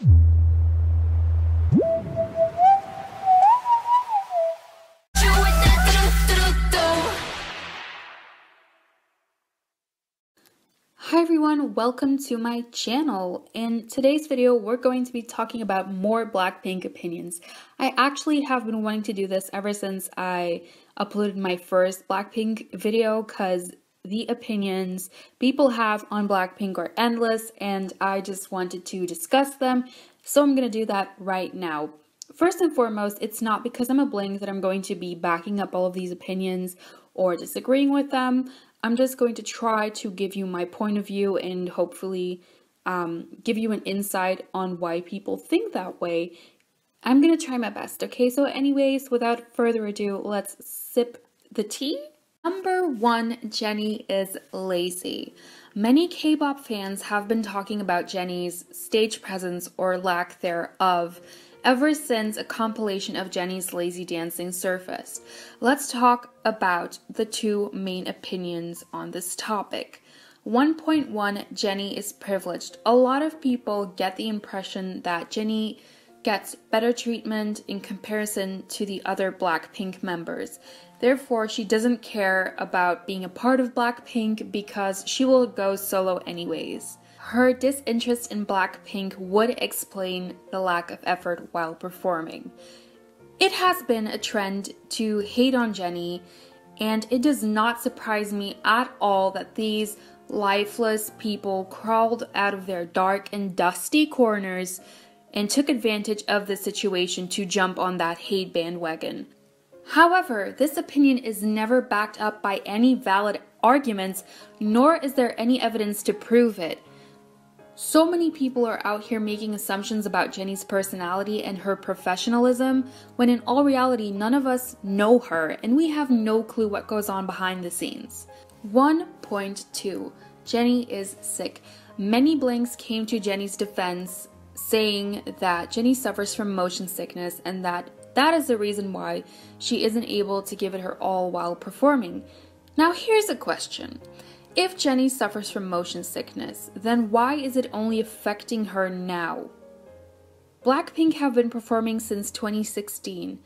Hi everyone, welcome to my channel. In today's video, we're going to be talking about more Blackpink opinions. I actually have been wanting to do this ever since I uploaded my first Blackpink video because the opinions people have on Blackpink are endless and I just wanted to discuss them. So I'm going to do that right now. First and foremost, it's not because I'm a Blink that I'm going to be backing up all of these opinions or disagreeing with them. I'm just going to try to give you my point of view and hopefully give you an insight on why people think that way. I'm going to try my best, okay? So anyways, without further ado, let's sip the tea. Number 1, Jennie is lazy. Many K-pop fans have been talking about Jennie's stage presence or lack thereof ever since a compilation of Jennie's lazy dancing surfaced. Let's talk about the two main opinions on this topic. 1.1, Jennie is privileged. A lot of people get the impression that Jennie gets better treatment in comparison to the other Blackpink members. Therefore, she doesn't care about being a part of Blackpink because she will go solo anyways. Her disinterest in Blackpink would explain the lack of effort while performing. It has been a trend to hate on Jennie, and it does not surprise me at all that these lifeless people crawled out of their dark and dusty corners and took advantage of the situation to jump on that hate bandwagon. However, this opinion is never backed up by any valid arguments, nor is there any evidence to prove it. So many people are out here making assumptions about Jennie's personality and her professionalism, when in all reality, none of us know her and we have no clue what goes on behind the scenes. 1.2, Jennie is sick. Many Blinks came to Jennie's defense, saying that Jennie suffers from motion sickness and that is the reason why she isn't able to give it her all while performing. Now here's a question. If Jennie suffers from motion sickness, then why is it only affecting her now? Blackpink have been performing since 2016.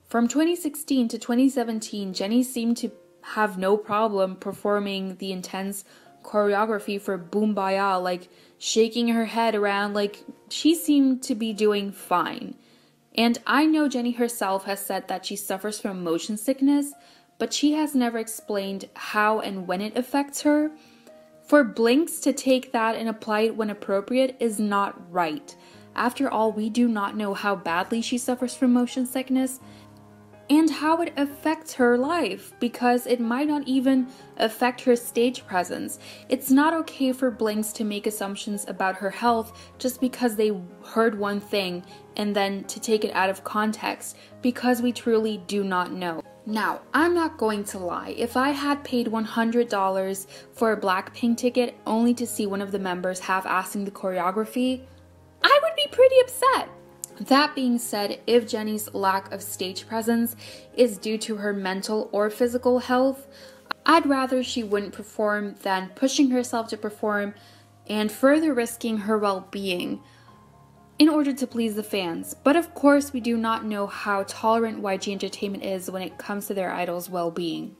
From 2016 to 2017, Jennie seemed to have no problem performing the intense choreography for Boombayah, like shaking her head around, like she seemed to be doing fine. And I know Jennie herself has said that she suffers from motion sickness, but she has never explained how and when it affects her. For Blinks to take that and apply it when appropriate is not right. After all, we do not know how badly she suffers from motion sickness and how it affects her life, because it might not even affect her stage presence. It's not okay for Blinks to make assumptions about her health just because they heard one thing and then to take it out of context, because we truly do not know. Now, I'm not going to lie, if I had paid $100 for a Blackpink ticket only to see one of the members half-assing the choreography, I would be pretty upset. That being said, if Jennie's lack of stage presence is due to her mental or physical health, I'd rather she wouldn't perform than pushing herself to perform and further risking her well-being in order to please the fans. But of course, we do not know how tolerant YG Entertainment is when it comes to their idol's well-being.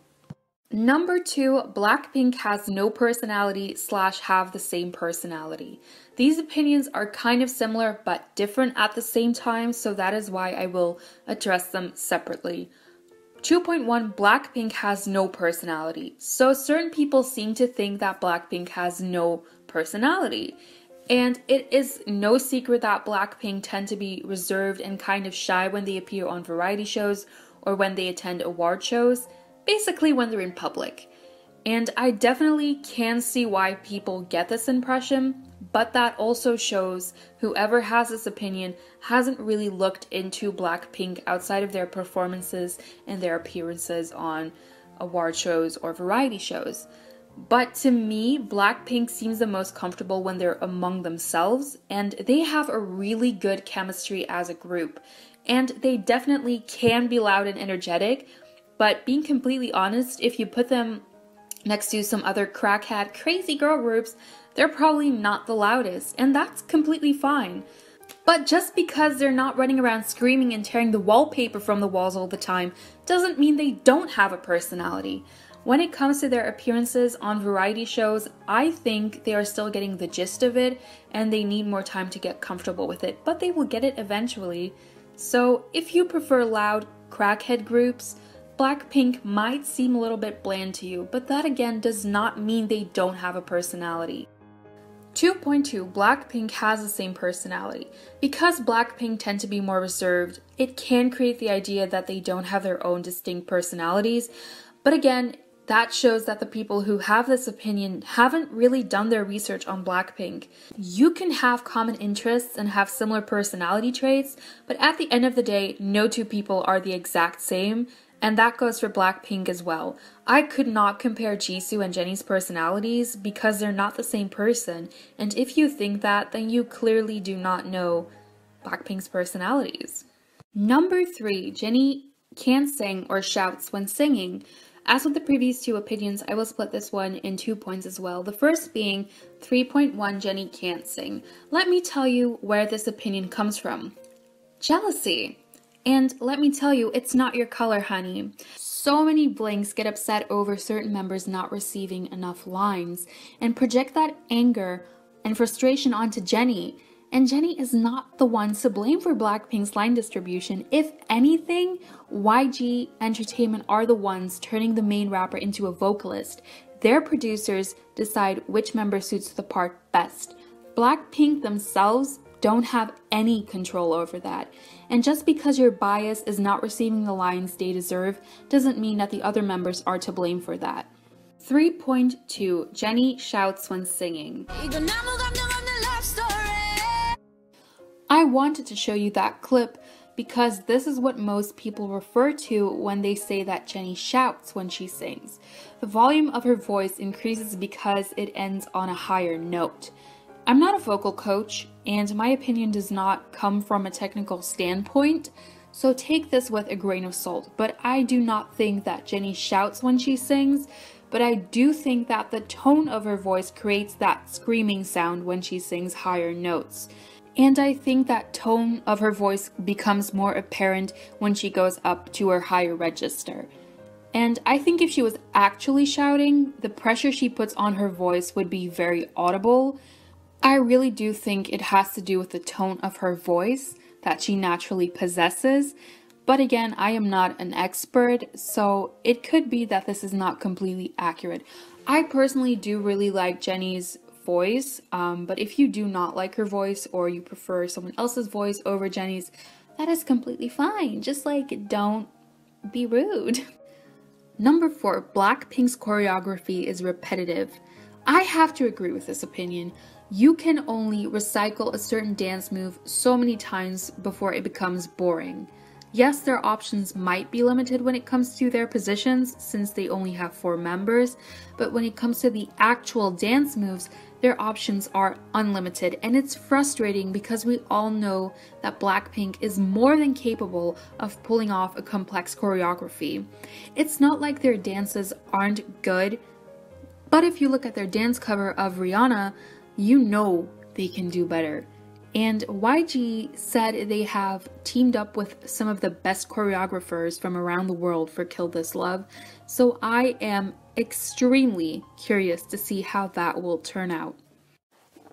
Number 2, Blackpink has no personality / have the same personality. These opinions are kind of similar but different at the same time, so that is why I will address them separately. 2.1, Blackpink has no personality. So certain people seem to think that Blackpink has no personality. And it is no secret that Blackpink tend to be reserved and kind of shy when they appear on variety shows or when they attend award shows, basically when they're in public. And I definitely can see why people get this impression, but that also shows whoever has this opinion hasn't really looked into Blackpink outside of their performances and their appearances on award shows or variety shows. But to me, Blackpink seems the most comfortable when they're among themselves, and they have a really good chemistry as a group. And they definitely can be loud and energetic, but being completely honest, if you put them next to some other crackhead crazy girl groups, they're probably not the loudest, and that's completely fine. But just because they're not running around screaming and tearing the wallpaper from the walls all the time doesn't mean they don't have a personality. When it comes to their appearances on variety shows, I think they are still getting the gist of it and they need more time to get comfortable with it, but they will get it eventually. So if you prefer loud, crackhead groups, Blackpink might seem a little bit bland to you, but that again does not mean they don't have a personality. 2.2 Blackpink has the same personality. Because Blackpink tend to be more reserved, it can create the idea that they don't have their own distinct personalities, but again, that shows that the people who have this opinion haven't really done their research on Blackpink. You can have common interests and have similar personality traits, but at the end of the day, no two people are the exact same, and that goes for Blackpink as well. I could not compare Jisoo and Jennie's personalities because they're not the same person, and if you think that, then you clearly do not know Blackpink's personalities. Number 3, Jennie can't sing or shouts when singing. As with the previous two opinions, I will split this one in 2 points as well. The first being 3.1 Jennie can't sing. Let me tell you where this opinion comes from. Jealousy. And let me tell you, it's not your color, honey. So many blinks get upset over certain members not receiving enough lines and project that anger and frustration onto Jennie. And Jennie is not the one to blame for Blackpink's line distribution. If anything, YG Entertainment are the ones turning the main rapper into a vocalist. Their producers decide which member suits the part best. Blackpink themselves don't have any control over that. And just because your bias is not receiving the lines they deserve doesn't mean that the other members are to blame for that. 3.2 Jennie shouts when singing. I wanted to show you that clip because this is what most people refer to when they say that Jennie shouts when she sings. The volume of her voice increases because it ends on a higher note. I'm not a vocal coach, and my opinion does not come from a technical standpoint, so take this with a grain of salt. But I do not think that Jennie shouts when she sings, but I do think that the tone of her voice creates that screaming sound when she sings higher notes. And I think that tone of her voice becomes more apparent when she goes up to her higher register. And I think if she was actually shouting, the pressure she puts on her voice would be very audible. I really do think it has to do with the tone of her voice that she naturally possesses. But again, I am not an expert, so it could be that this is not completely accurate. I personally do really like Jennie's voice, but if you do not like her voice or you prefer someone else's voice over Jennie's, that is completely fine. Just like, don't be rude. Number 4, Blackpink's choreography is repetitive. I have to agree with this opinion. You can only recycle a certain dance move so many times before it becomes boring. Yes, their options might be limited when it comes to their positions since they only have 4 members, but when it comes to the actual dance moves, their options are unlimited, and it's frustrating because we all know that Blackpink is more than capable of pulling off a complex choreography. It's not like their dances aren't good, but if you look at their dance cover of Rihanna, you know they can do better. And YG said they have teamed up with some of the best choreographers from around the world for Kill This Love, so I am extremely curious to see how that will turn out.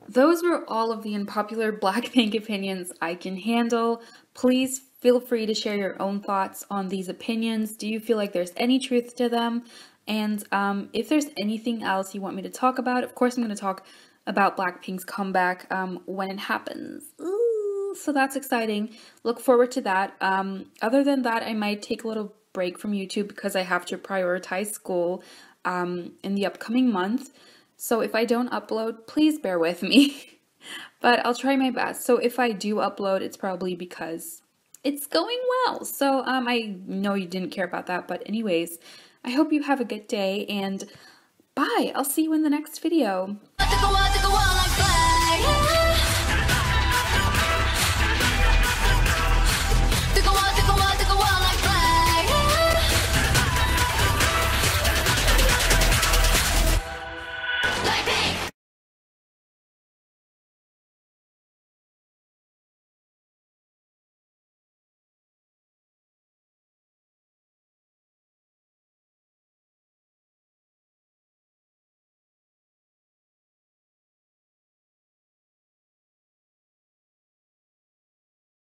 Those were all of the unpopular Blackpink opinions I can handle. Please feel free to share your own thoughts on these opinions. Do you feel like there's any truth to them? And if there's anything else you want me to talk about, of course I'm going to talk about Blackpink's comeback when it happens. Ooh, so that's exciting. Look forward to that. Other than that, I might take a little break from YouTube because I have to prioritize school in the upcoming month. So if I don't upload, please bear with me. But I'll try my best. So if I do upload, it's probably because it's going well. So I know you didn't care about that, but anyways, I hope you have a good day and bye. I'll see you in the next video.